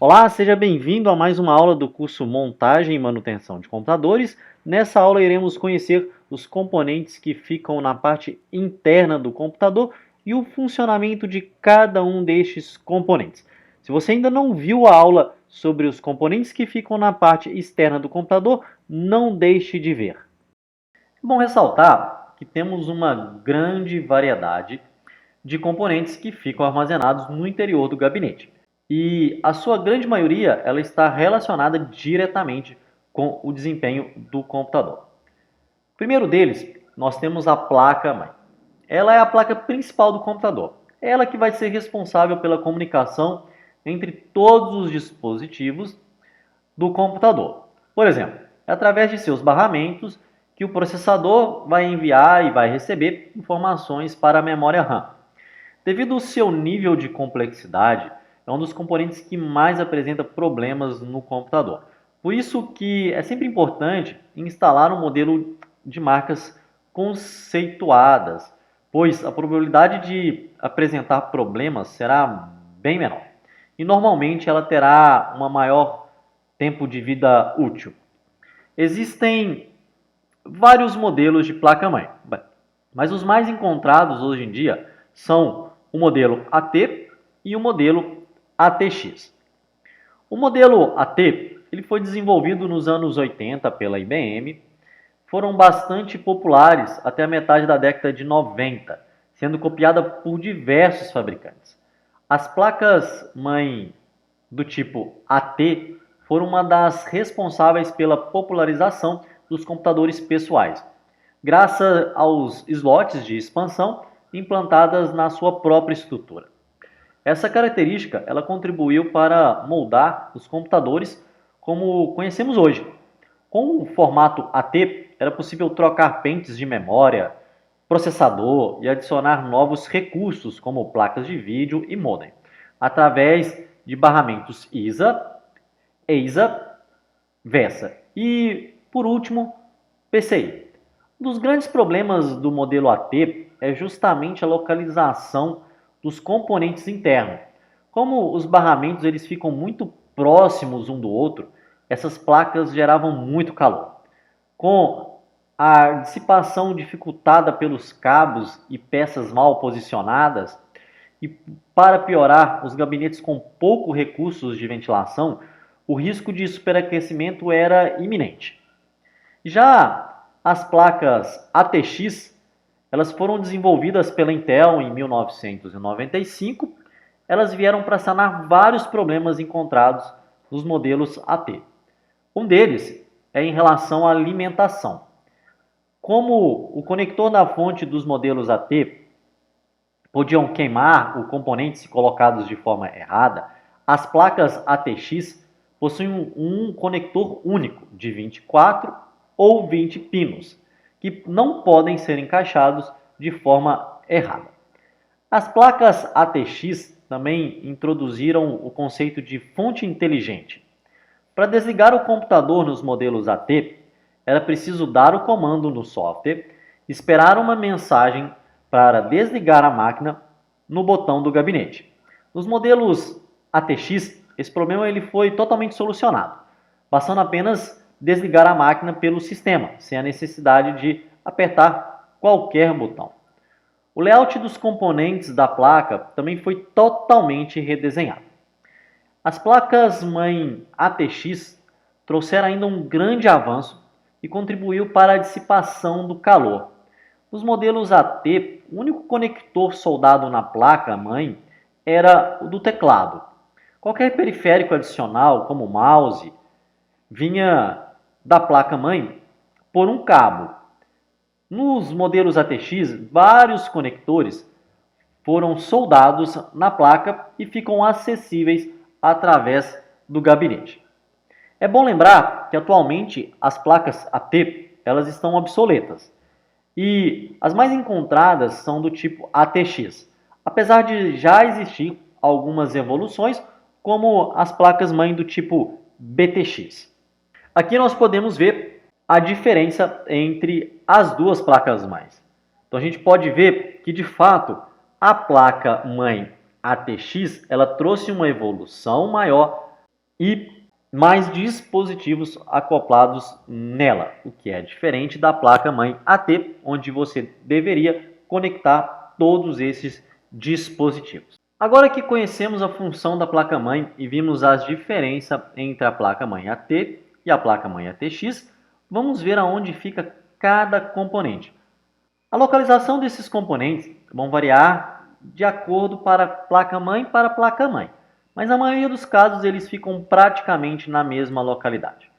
Olá, seja bem-vindo a mais uma aula do curso Montagem e Manutenção de Computadores. Nessa aula iremos conhecer os componentes que ficam na parte interna do computador e o funcionamento de cada um destes componentes. Se você ainda não viu a aula sobre os componentes que ficam na parte externa do computador, não deixe de ver. É bom ressaltar que temos uma grande variedade de componentes que ficam armazenados no interior do gabinete. E a sua grande maioria ela está relacionada diretamente com o desempenho do computador. Primeiro deles, nós temos a placa-mãe. Ela é a placa principal do computador. É ela que vai ser responsável pela comunicação entre todos os dispositivos do computador. Por exemplo, é através de seus barramentos que o processador vai enviar e vai receber informações para a memória RAM. Devido ao seu nível de complexidade, é um dos componentes que mais apresenta problemas no computador. Por isso que é sempre importante instalar um modelo de marcas conceituadas, pois a probabilidade de apresentar problemas será bem menor. E normalmente ela terá um maior tempo de vida útil. Existem vários modelos de placa-mãe, mas os mais encontrados hoje em dia são o modelo AT e o modelo ATX. O modelo AT ele foi desenvolvido nos anos 80 pela IBM, foram bastante populares até a metade da década de 90, sendo copiada por diversos fabricantes. As placas-mãe do tipo AT foram uma das responsáveis pela popularização dos computadores pessoais, graças aos slots de expansão implantadas na sua própria estrutura. Essa característica ela contribuiu para moldar os computadores como conhecemos hoje. Com o formato AT, era possível trocar pentes de memória, processador e adicionar novos recursos como placas de vídeo e modem, através de barramentos ISA, EISA, VESA e, por último, PCI. Um dos grandes problemas do modelo AT é justamente a localização dos componentes internos. Como os barramentos eles ficam muito próximos um do outro, essas placas geravam muito calor. Com a dissipação dificultada pelos cabos e peças mal posicionadas, e para piorar, os gabinetes com poucos recursos de ventilação, o risco de superaquecimento era iminente. Já as placas ATX, elas foram desenvolvidas pela Intel em 1995. Elas vieram para sanar vários problemas encontrados nos modelos AT. Um deles é em relação à alimentação. Como o conector da fonte dos modelos AT podiam queimar os componentes colocados de forma errada, as placas ATX possuem um conector único de 24 ou 20 pinos, que não podem ser encaixados de forma errada. As placas ATX também introduziram o conceito de fonte inteligente. Para desligar o computador nos modelos AT, era preciso dar o comando no software, esperar uma mensagem para desligar a máquina no botão do gabinete. Nos modelos ATX, esse problema ele foi totalmente solucionado, bastando apenas desligar a máquina pelo sistema, sem a necessidade de apertar qualquer botão. O layout dos componentes da placa também foi totalmente redesenhado. As placas-mãe ATX trouxeram ainda um grande avanço e contribuiu para a dissipação do calor. Nos modelos AT, o único conector soldado na placa-mãe era o do teclado. Qualquer periférico adicional, como mouse, vinha da placa-mãe por um cabo. Nos modelos ATX, vários conectores foram soldados na placa e ficam acessíveis através do gabinete. É bom lembrar que atualmente as placas AT elas estão obsoletas e as mais encontradas são do tipo ATX, apesar de já existir algumas evoluções como as placas-mãe do tipo BTX. Aqui nós podemos ver a diferença entre as duas placas-mãe. Então a gente pode ver que de fato a placa-mãe ATX ela trouxe uma evolução maior e mais dispositivos acoplados nela, o que é diferente da placa-mãe AT, onde você deveria conectar todos esses dispositivos. Agora que conhecemos a função da placa-mãe e vimos as diferenças entre a placa-mãe AT e a placa-mãe ATX, vamos ver aonde fica cada componente. A localização desses componentes vão variar de acordo para placa-mãe para placa-mãe, mas na maioria dos casos eles ficam praticamente na mesma localidade.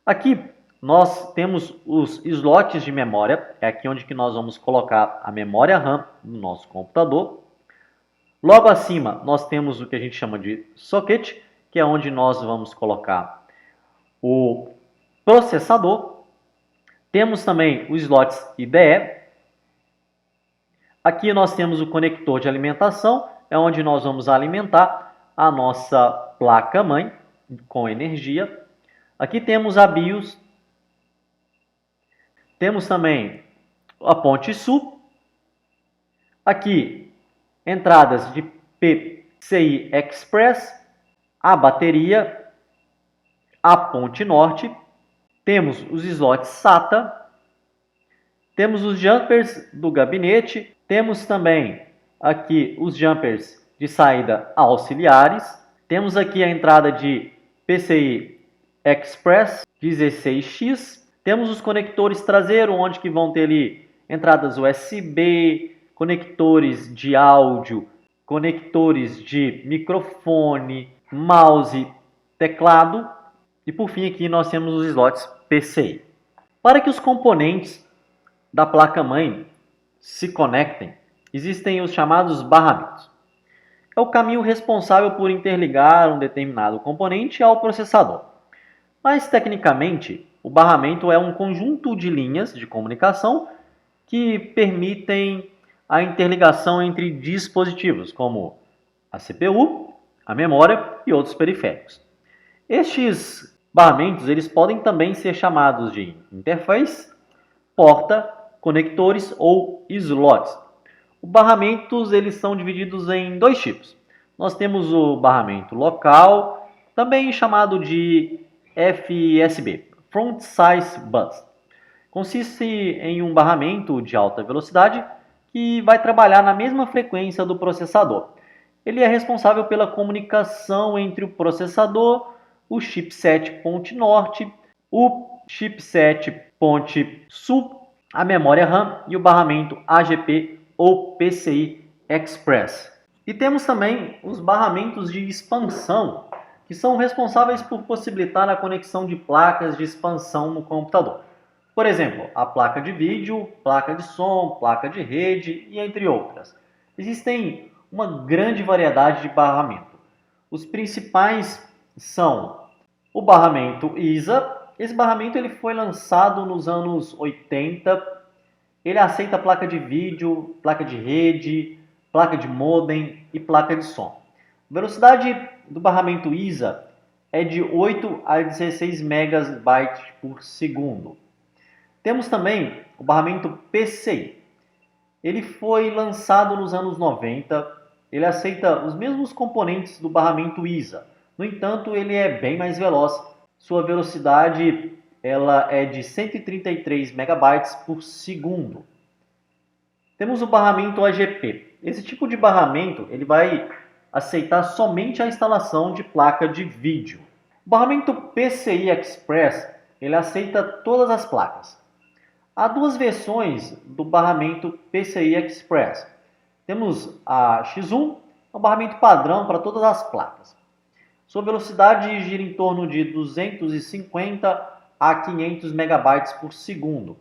Aqui nós temos os slots de memória, é aqui onde que nós vamos colocar a memória RAM no nosso computador. Logo acima nós temos o que a gente chama de socket, que é onde nós vamos colocar o processador. Temos também os slots IDE. Aqui nós temos o conector de alimentação, é onde nós vamos alimentar a nossa placa-mãe com energia. Aqui temos a BIOS. Temos também a ponte sul. Aqui, entradas de PCI Express, a bateria, a ponte norte. Temos os slots SATA. Temos os jumpers do gabinete. Temos também aqui os jumpers de saída auxiliares. Temos aqui a entrada de PCI Express 16X. Temos os conectores traseiros, onde que vão ter ali entradas USB, conectores de áudio, conectores de microfone, mouse, teclado. E por fim aqui nós temos os slots PCI. Para que os componentes da placa-mãe se conectem, existem os chamados barramentos. É o caminho responsável por interligar um determinado componente ao processador. Mas, tecnicamente, o barramento é um conjunto de linhas de comunicação que permitem a interligação entre dispositivos, como a CPU, a memória e outros periféricos. Estes barramentos eles podem também ser chamados de interface, porta, conectores ou slots. Os barramentos eles são divididos em dois tipos. Nós temos o barramento local, também chamado de FSB, Front Size Bus. Consiste em um barramento de alta velocidade que vai trabalhar na mesma frequência do processador. Ele é responsável pela comunicação entre o processador, o chipset ponte norte, o chipset ponte sul, a memória RAM e o barramento AGP ou PCI Express. E temos também os barramentos de expansão, que são responsáveis por possibilitar a conexão de placas de expansão no computador. Por exemplo, a placa de vídeo, placa de som, placa de rede e entre outras. Existem uma grande variedade de barramento. Os principais são o barramento ISA. Esse barramento ele foi lançado nos anos 80. Ele aceita placa de vídeo, placa de rede, placa de modem e placa de som. A velocidade do barramento ISA é de 8 a 16 MB por segundo. Temos também o barramento PCI. Ele foi lançado nos anos 90. Ele aceita os mesmos componentes do barramento ISA. No entanto, ele é bem mais veloz. Sua velocidade ela é de 133 MB por segundo. Temos o barramento AGP. Esse tipo de barramento ele vai aceitar somente a instalação de placa de vídeo. O barramento PCI Express ele aceita todas as placas. Há duas versões do barramento PCI Express. Temos a X1, um barramento padrão para todas as placas. Sua velocidade gira em torno de 250 a 500 MB por segundo.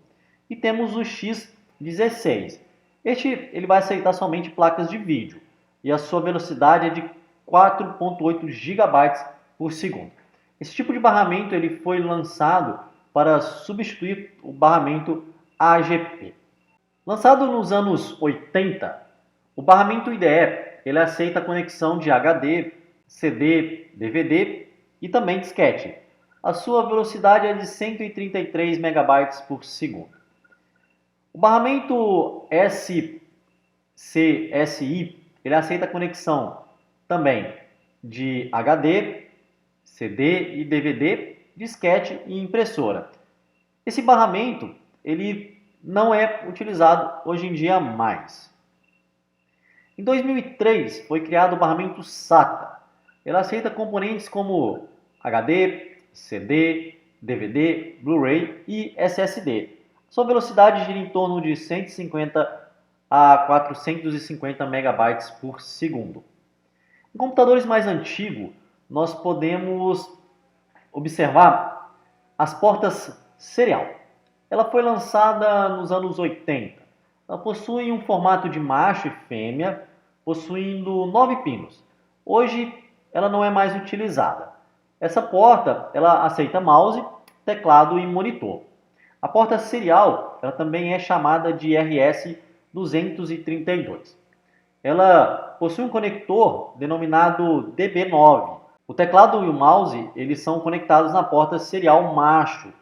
E temos o X16. Este ele vai aceitar somente placas de vídeo e a sua velocidade é de 4.8 GB por segundo. Esse tipo de barramento ele foi lançado para substituir o barramento AGP. Lançado nos anos 80, o barramento IDE ele aceita a conexão de HD, CD, DVD e também disquete. A sua velocidade é de 133 MB por segundo. O barramento SCSI ele aceita a conexão também de HD, CD e DVD, disquete e impressora. Esse barramento ele não é utilizado hoje em dia mais. Em 2003 foi criado o barramento SATA. Ele aceita componentes como HD, CD, DVD, Blu-ray e SSD. Sua velocidade gira em torno de 150 a 450 megabytes por segundo. Em computadores mais antigos, nós podemos observar as portas serial. Ela foi lançada nos anos 80. Ela possui um formato de macho e fêmea, possuindo 9 pinos. Hoje, ela não é mais utilizada. Essa porta, ela aceita mouse, teclado e monitor. A porta serial, ela também é chamada de RS-232. Ela possui um conector denominado DB9. O teclado e o mouse, eles são conectados na porta serial macho.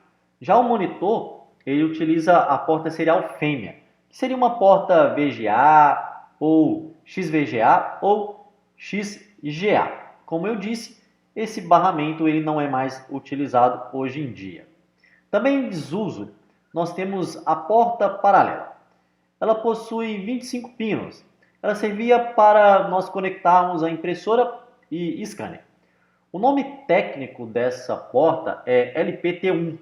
Já o monitor, ele utiliza a porta serial fêmea, que seria uma porta VGA ou XVGA ou XGA. Como eu disse, esse barramento ele não é mais utilizado hoje em dia. Também em desuso, nós temos a porta paralela. Ela possui 25 pinos. Ela servia para nós conectarmos a impressora e scanner. O nome técnico dessa porta é LPT1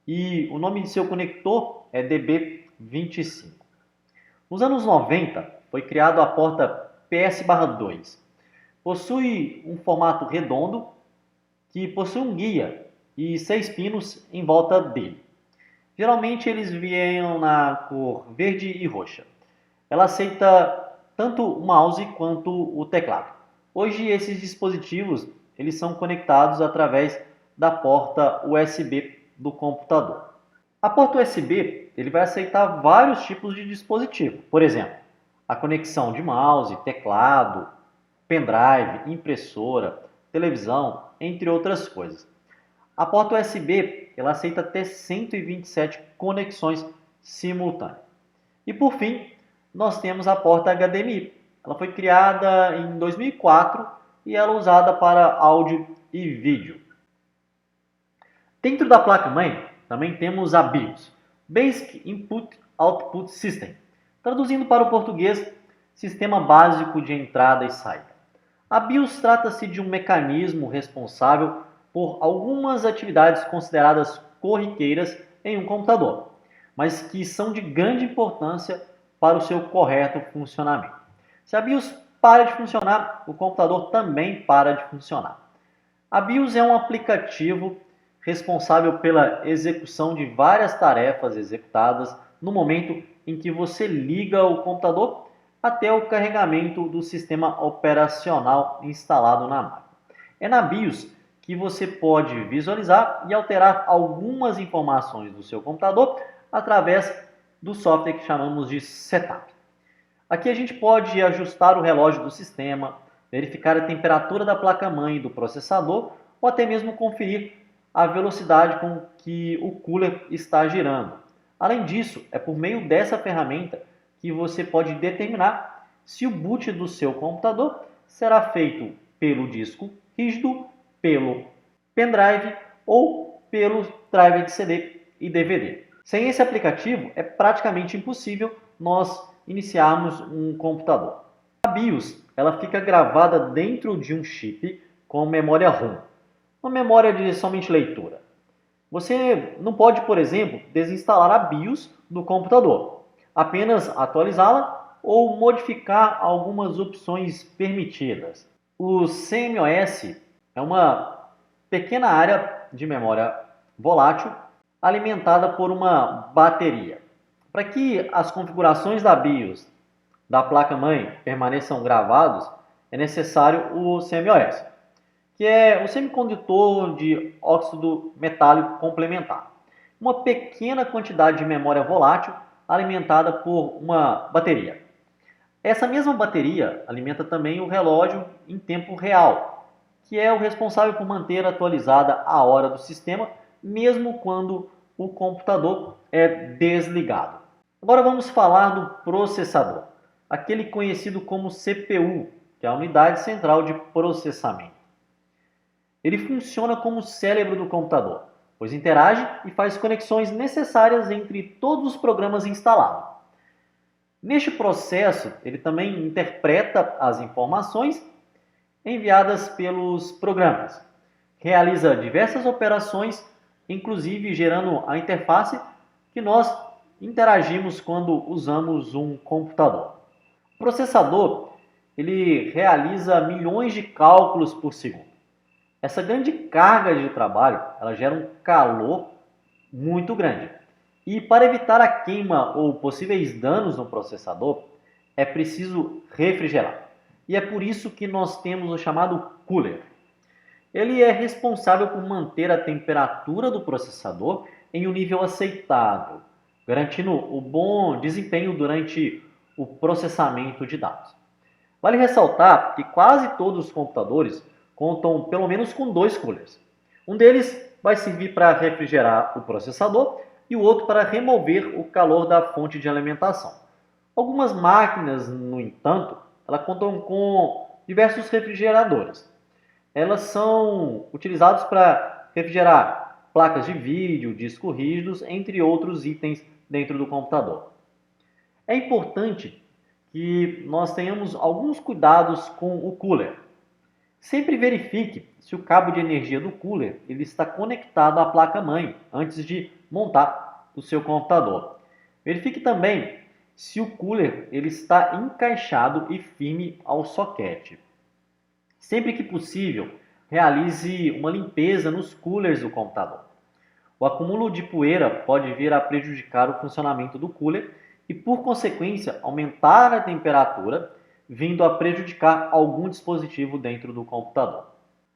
e o nome de seu conector é DB25. Nos anos 90, foi criada a porta PS/2. Possui um formato redondo que possui um guia e 6 pinos em volta dele. Geralmente eles vêm na cor verde e roxa. Ela aceita tanto o mouse quanto o teclado. Hoje esses dispositivos eles são conectados através da porta USB do computador. A porta USB ele vai aceitar vários tipos de dispositivo. Por exemplo, a conexão de mouse, teclado, pendrive, impressora, televisão, entre outras coisas. A porta USB ela aceita até 127 conexões simultâneas. E por fim, nós temos a porta HDMI. Ela foi criada em 2004 e ela é usada para áudio e vídeo. Dentro da placa-mãe, também temos a BIOS, Basic Input Output System, traduzindo para o português, Sistema Básico de Entrada e Saída. A BIOS trata-se de um mecanismo responsável por algumas atividades consideradas corriqueiras em um computador, mas que são de grande importância para o seu correto funcionamento. Se a BIOS para de funcionar, o computador também para de funcionar. A BIOS é um aplicativo responsável pela execução de várias tarefas executadas no momento em que você liga o computador até o carregamento do sistema operacional instalado na máquina. É na BIOS que você pode visualizar e alterar algumas informações do seu computador através do software que chamamos de Setup. Aqui a gente pode ajustar o relógio do sistema, verificar a temperatura da placa-mãe e do processador ou até mesmo conferir a velocidade com que o cooler está girando. Além disso, é por meio dessa ferramenta que você pode determinar se o boot do seu computador será feito pelo disco rígido, pelo pendrive ou pelo drive de CD e DVD. Sem esse aplicativo, é praticamente impossível nós iniciarmos um computador. A BIOS ela fica gravada dentro de um chip com memória ROM, uma memória de somente leitura. Você não pode, por exemplo, desinstalar a BIOS do computador, apenas atualizá-la ou modificar algumas opções permitidas. O CMOS é uma pequena área de memória volátil alimentada por uma bateria. Para que as configurações da BIOS da placa-mãe permaneçam gravados, é necessário o CMOS, que é o semicondutor de óxido metálico complementar. Uma pequena quantidade de memória volátil alimentada por uma bateria. Essa mesma bateria alimenta também o relógio em tempo real, que é o responsável por manter atualizada a hora do sistema, mesmo quando o computador é desligado. Agora vamos falar do processador, aquele conhecido como CPU, que é a unidade central de processamento. Ele funciona como o cérebro do computador, pois interage e faz conexões necessárias entre todos os programas instalados. Neste processo, ele também interpreta as informações enviadas pelos programas, realiza diversas operações, inclusive gerando a interface que nós interagimos quando usamos um computador. O processador, ele realiza milhões de cálculos por segundo. Essa grande carga de trabalho, ela gera um calor muito grande. E para evitar a queima ou possíveis danos no processador, é preciso refrigerar. E é por isso que nós temos o chamado cooler. Ele é responsável por manter a temperatura do processador em um nível aceitável, garantindo o bom desempenho durante o processamento de dados. Vale ressaltar que quase todos os computadores contam pelo menos com dois coolers. Um deles vai servir para refrigerar o processador e o outro para remover o calor da fonte de alimentação. Algumas máquinas, no entanto, elas contam com diversos refrigeradores. Elas são utilizadas para refrigerar placas de vídeo, discos rígidos, entre outros itens dentro do computador. É importante que nós tenhamos alguns cuidados com o cooler. Sempre verifique se o cabo de energia do cooler ele está conectado à placa-mãe antes de montar o seu computador. Verifique também se o cooler ele está encaixado e firme ao soquete. Sempre que possível, realize uma limpeza nos coolers do computador. O acúmulo de poeira pode vir a prejudicar o funcionamento do cooler e, por consequência, aumentar a temperatura, vindo a prejudicar algum dispositivo dentro do computador.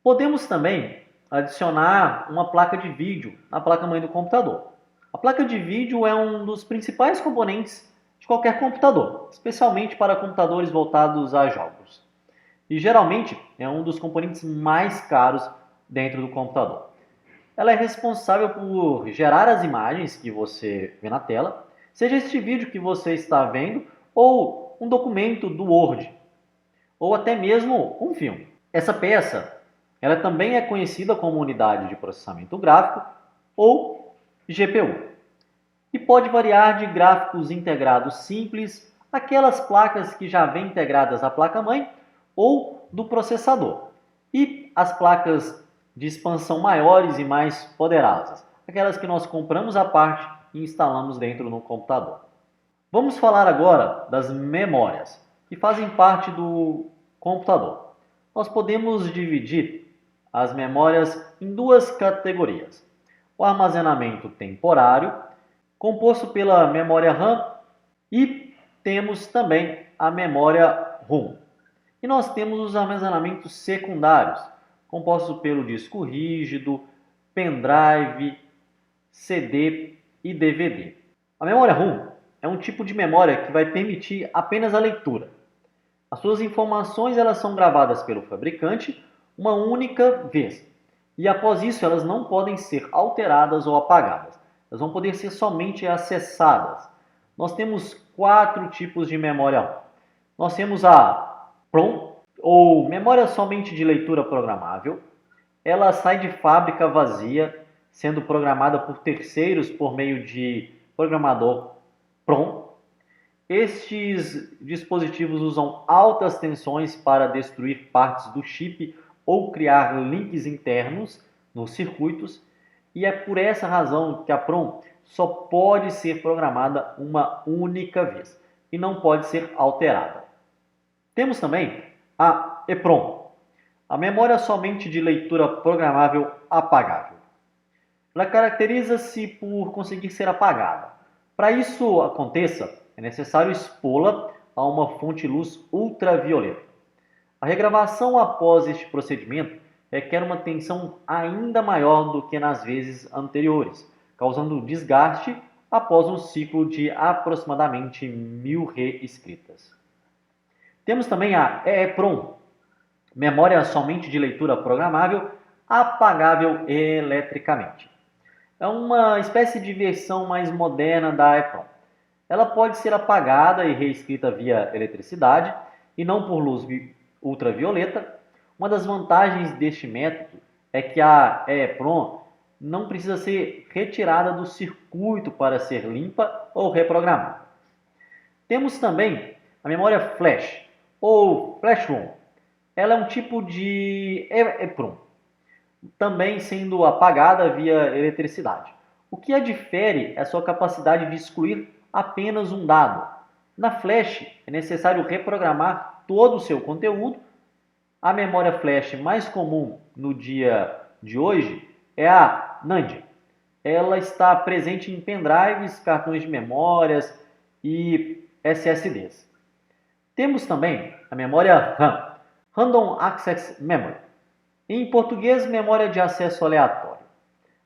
Podemos também adicionar uma placa de vídeo na placa-mãe do computador. A placa de vídeo é um dos principais componentes de qualquer computador, especialmente para computadores voltados a jogos. E geralmente é um dos componentes mais caros dentro do computador. Ela é responsável por gerar as imagens que você vê na tela, seja este vídeo que você está vendo ou um documento do Word, ou até mesmo um filme. Essa peça, ela também é conhecida como unidade de processamento gráfico ou GPU. E pode variar de gráficos integrados simples, aquelas placas que já vêm integradas à placa-mãe, ou do processador. E as placas de expansão maiores e mais poderosas, aquelas que nós compramos à parte e instalamos dentro do computador. Vamos falar agora das memórias, que fazem parte do computador. Nós podemos dividir as memórias em duas categorias. O armazenamento temporário, composto pela memória RAM, e temos também a memória ROM. E nós temos os armazenamentos secundários, compostos pelo disco rígido, pendrive, CD e DVD. A memória ROM é um tipo de memória que vai permitir apenas a leitura. As suas informações elas são gravadas pelo fabricante uma única vez. E após isso elas não podem ser alteradas ou apagadas. Elas vão poder ser somente acessadas. Nós temos 4 tipos de memória ROM. Nós temos a PROM, ou memória somente de leitura programável. Ela sai de fábrica vazia, sendo programada por terceiros por meio de programador PROM. Estes dispositivos usam altas tensões para destruir partes do chip ou criar links internos nos circuitos, e é por essa razão que a PROM só pode ser programada uma única vez e não pode ser alterada. Temos também a EPROM, a memória somente de leitura programável apagável. Ela caracteriza-se por conseguir ser apagada. Para isso aconteça, é necessário expô-la a uma fonte de luz ultravioleta. A regravação após este procedimento requer uma tensão ainda maior do que nas vezes anteriores, causando desgaste após um ciclo de aproximadamente 1000 reescritas. Temos também a EEPROM, memória somente de leitura programável apagável eletricamente. É uma espécie de versão mais moderna da EEPROM. Ela pode ser apagada e reescrita via eletricidade e não por luz ultravioleta. Uma das vantagens deste método é que a EEPROM não precisa ser retirada do circuito para ser limpa ou reprogramada. Temos também a memória flash, ou flash ROM. Ela é um tipo de EEPROM, também sendo apagada via eletricidade. O que a difere é a sua capacidade de excluir apenas um dado. Na flash, é necessário reprogramar todo o seu conteúdo. A memória flash mais comum no dia de hoje é a NAND. Ela está presente em pendrives, cartões de memórias e SSDs. Temos também a memória RAM, Random Access Memory. Em português, memória de acesso aleatório.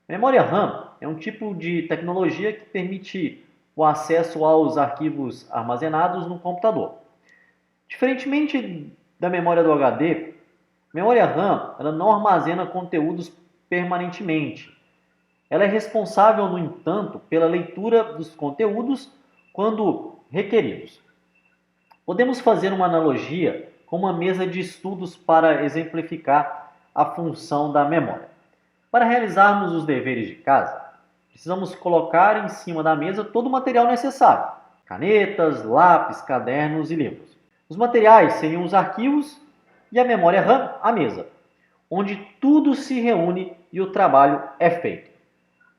Memória RAM é um tipo de tecnologia que permite o acesso aos arquivos armazenados no computador. Diferentemente da memória do HD, memória RAM ela não armazena conteúdos permanentemente. Ela é responsável, no entanto, pela leitura dos conteúdos quando requeridos. Podemos fazer uma analogia com uma mesa de estudos para exemplificar a função da memória. Para realizarmos os deveres de casa, precisamos colocar em cima da mesa todo o material necessário: canetas, lápis, cadernos e livros. Os materiais seriam os arquivos e a memória RAM, a mesa, onde tudo se reúne e o trabalho é feito.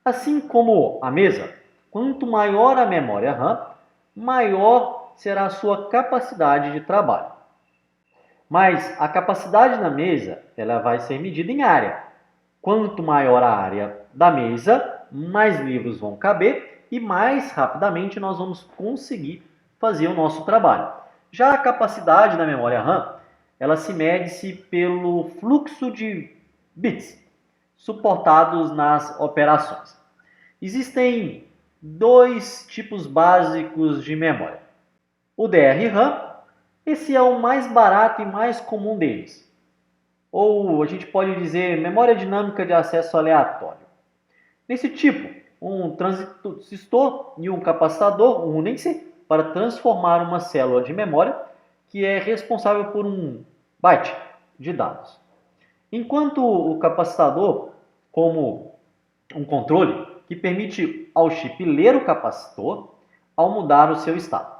Assim como a mesa, quanto maior a memória RAM, maior será a sua capacidade de trabalho. Mas a capacidade da mesa ela vai ser medida em área. Quanto maior a área da mesa, mais livros vão caber e mais rapidamente nós vamos conseguir fazer o nosso trabalho. Já a capacidade da memória RAM, ela se mede-se pelo fluxo de bits suportados nas operações. Existem dois tipos básicos de memória. O DRAM, esse é o mais barato e mais comum deles. Ou a gente pode dizer memória dinâmica de acesso aleatório. Nesse tipo, um transistor e um capacitor unem-se para transformar uma célula de memória que é responsável por um byte de dados. Enquanto o capacitor, como um controle que permite ao chip ler o capacitor ao mudar o seu estado.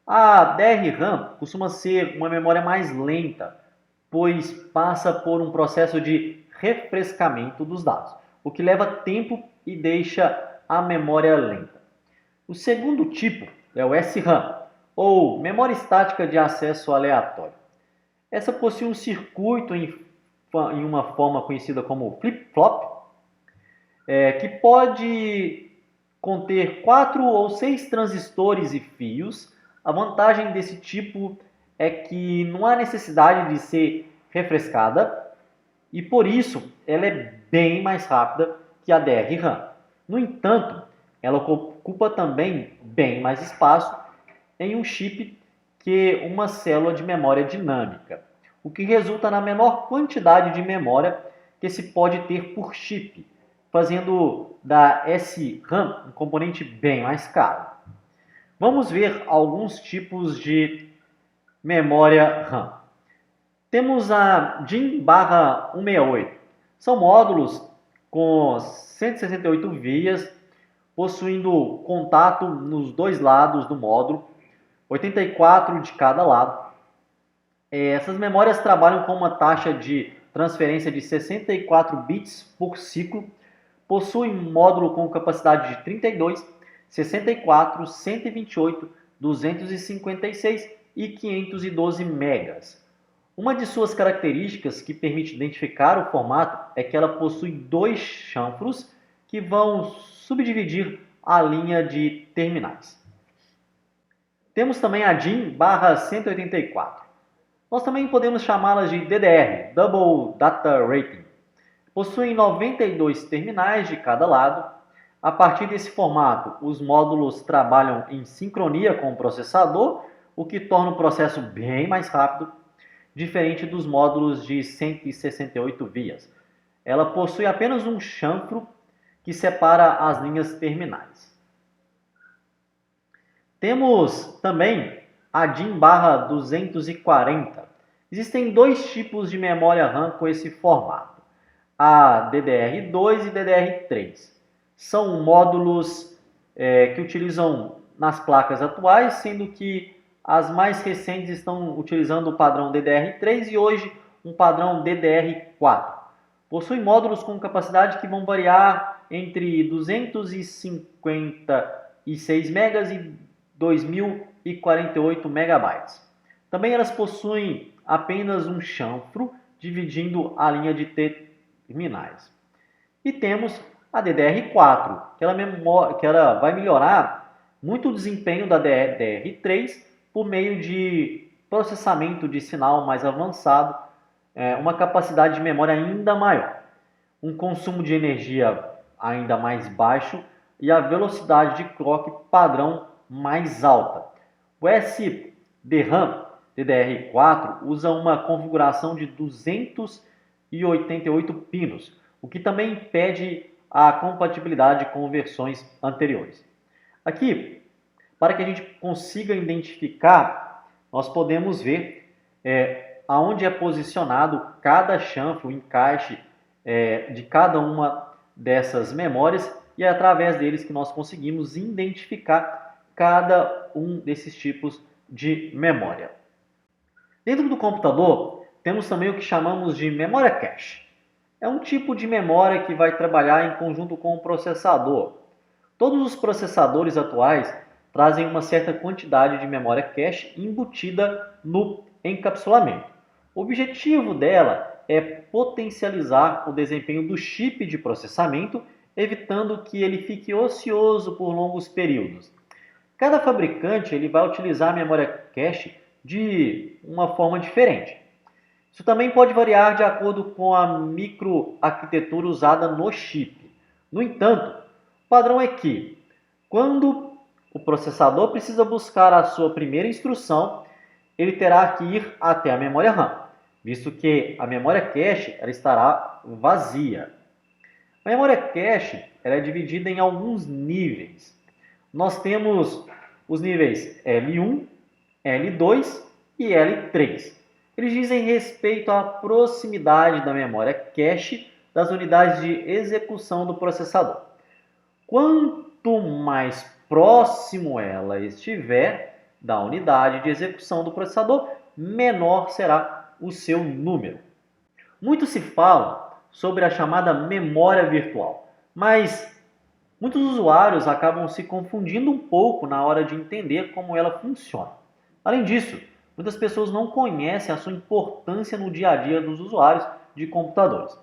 A DRAM costuma ser uma memória mais lenta, pois passa por um processo de refrescamento dos dados, o que leva tempo e deixa a memória lenta. O segundo tipo é o SRAM, ou memória estática de acesso aleatório. Essa possui um circuito em uma forma conhecida como flip-flop, que pode conter 4 ou 6 transistores e fios. A vantagem desse tipo é que não há necessidade de ser refrescada e por isso ela é bem mais rápida que a DRAM. No entanto, ela ocupa também bem mais espaço em um chip que uma célula de memória dinâmica, o que resulta na menor quantidade de memória que se pode ter por chip, fazendo da SRAM um componente bem mais caro. Vamos ver alguns tipos de memória RAM. Temos a DIMM/168. São módulos com 168 vias, possuindo contato nos dois lados do módulo, 84 de cada lado. Essas memórias trabalham com uma taxa de transferência de 64 bits por ciclo, possuem módulo com capacidade de 32, 64, 128, 256 e 512 megas. Uma de suas características que permite identificar o formato é que ela possui dois chanfros que vão subdividir a linha de terminais. Temos também a DIMM/184. Nós também podemos chamá-las de DDR, Double Data Rating. Possuem 92 terminais de cada lado. A partir desse formato, os módulos trabalham em sincronia com o processador, o que torna o processo bem mais rápido, diferente dos módulos de 168 vias. Ela possui apenas um chanfro que separa as linhas terminais. Temos também a DIMM/240. Existem dois tipos de memória RAM com esse formato. a DDR2 e DDR3. São módulos que utilizam nas placas atuais, sendo que as mais recentes estão utilizando o padrão DDR3 e hoje um padrão DDR4. Possuem módulos com capacidade que vão variar entre 256 MB e 2048 MB. Também elas possuem apenas um chanfro dividindo a linha de terminais. E temos a DDR4, que ela vai melhorar muito o desempenho da DDR3 por meio de processamento de sinal mais avançado, uma capacidade de memória ainda maior, um consumo de energia ainda mais baixo e a velocidade de clock padrão mais alta. O SDRAM DDR4 usa uma configuração de 288 pinos, o que também impede a compatibilidade com versões anteriores. Aqui, para que a gente consiga identificar, nós podemos ver aonde é posicionado cada chanfro, o encaixe de cada uma dessas memórias, e é através deles que nós conseguimos identificar cada um desses tipos de memória. Dentro do computador, temos também o que chamamos de memória cache. É um tipo de memória que vai trabalhar em conjunto com o processador. Todos os processadores atuais trazem uma certa quantidade de memória cache embutida no encapsulamento. O objetivo dela é potencializar o desempenho do chip de processamento, evitando que ele fique ocioso por longos períodos. Cada fabricante ele vai utilizar a memória cache de uma forma diferente. Isso também pode variar de acordo com a microarquitetura usada no chip. No entanto, o padrão é que, quando o processador precisa buscar a sua primeira instrução, ele terá que ir até a memória RAM, visto que a memória cache ela estará vazia. A memória cache ela é dividida em alguns níveis. Nós temos os níveis L1, L2 e L3. Eles dizem respeito à proximidade da memória cache das unidades de execução do processador. Quanto mais próximo ela estiver da unidade de execução do processador, menor será o seu número. Muito se fala sobre a chamada memória virtual, mas muitos usuários acabam se confundindo um pouco na hora de entender como ela funciona. Além disso, muitas pessoas não conhecem a sua importância no dia a dia dos usuários de computadores.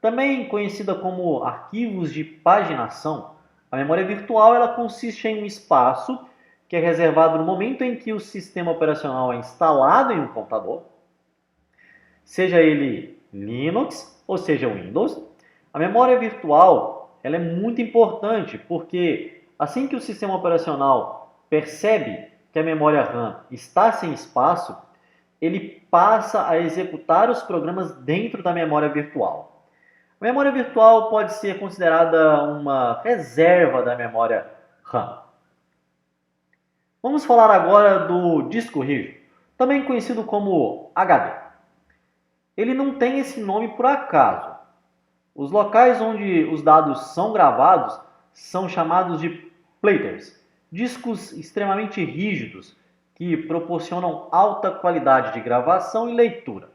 Também conhecida como arquivos de paginação, a memória virtual ela consiste em um espaço que é reservado no momento em que o sistema operacional é instalado em um computador, seja ele Linux ou seja Windows. A memória virtual ela é muito importante porque assim que o sistema operacional percebe que a memória RAM está sem espaço, ele passa a executar os programas dentro da memória virtual. A memória virtual pode ser considerada uma reserva da memória RAM. Vamos falar agora do disco rígido, também conhecido como HD. Ele não tem esse nome por acaso. Os locais onde os dados são gravados são chamados de platers, discos extremamente rígidos que proporcionam alta qualidade de gravação e leitura.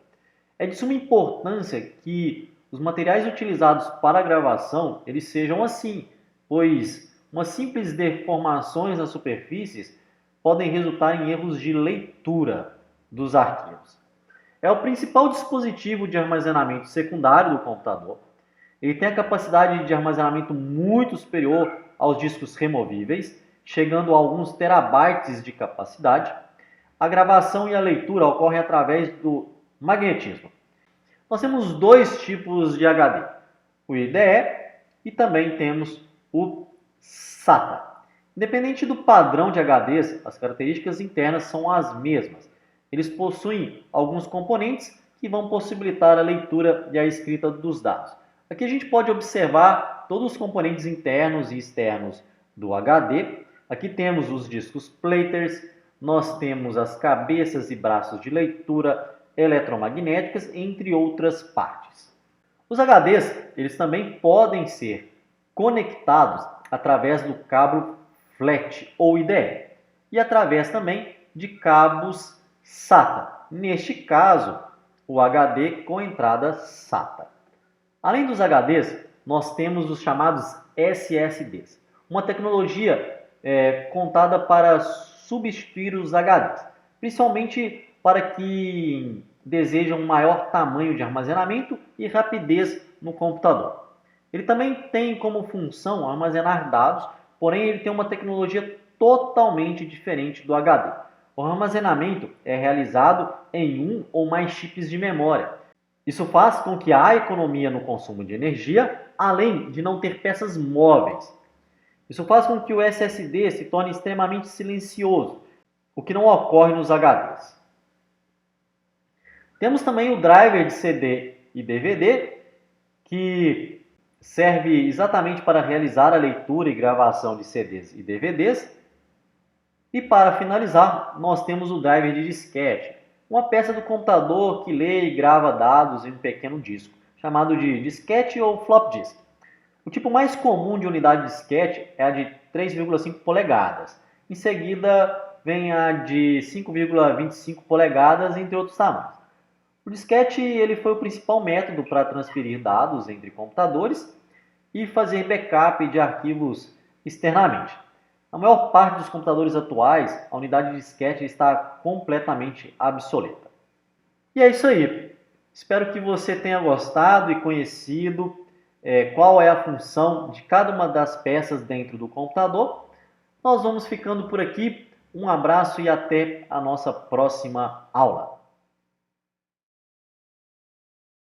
É de suma importância que os materiais utilizados para a gravação eles sejam assim, pois umas simples deformações nas superfícies podem resultar em erros de leitura dos arquivos. É o principal dispositivo de armazenamento secundário do computador. Ele tem a capacidade de armazenamento muito superior aos discos removíveis, chegando a alguns terabytes de capacidade. A gravação e a leitura ocorrem através do magnetismo. Nós temos dois tipos de HD, o IDE e também temos o SATA. Independente do padrão de HDs, as características internas são as mesmas. Eles possuem alguns componentes que vão possibilitar a leitura e a escrita dos dados. Aqui a gente pode observar todos os componentes internos e externos do HD. Aqui temos os discos platers, nós temos as cabeças e braços de leitura eletromagnéticas, entre outras partes. Os HDs, eles também podem ser conectados através do cabo FLAT ou IDE e através também de cabos SATA. Neste caso, o HD com entrada SATA. Além dos HDs, nós temos os chamados SSDs, uma tecnologia contada para substituir os HDs, principalmente para que desejam um maior tamanho de armazenamento e rapidez no computador. Ele também tem como função armazenar dados, porém ele tem uma tecnologia totalmente diferente do HD. O armazenamento é realizado em um ou mais chips de memória. Isso faz com que haja economia no consumo de energia, além de não ter peças móveis. Isso faz com que o SSD se torne extremamente silencioso, o que não ocorre nos HDs. Temos também o driver de CD e DVD, que serve exatamente para realizar a leitura e gravação de CDs e DVDs. E para finalizar, nós temos o driver de disquete, uma peça do computador que lê e grava dados em um pequeno disco, chamado de disquete ou flop disk. O tipo mais comum de unidade de disquete é a de 3,5 polegadas. Em seguida, vem a de 5,25 polegadas, entre outros tamanhos. O disquete ele foi o principal método para transferir dados entre computadores e fazer backup de arquivos externamente. Na maior parte dos computadores atuais, a unidade de disquete está completamente obsoleta. E é isso aí. Espero que você tenha gostado e conhecido qual é a função de cada uma das peças dentro do computador. Nós vamos ficando por aqui. Um abraço e até a nossa próxima aula.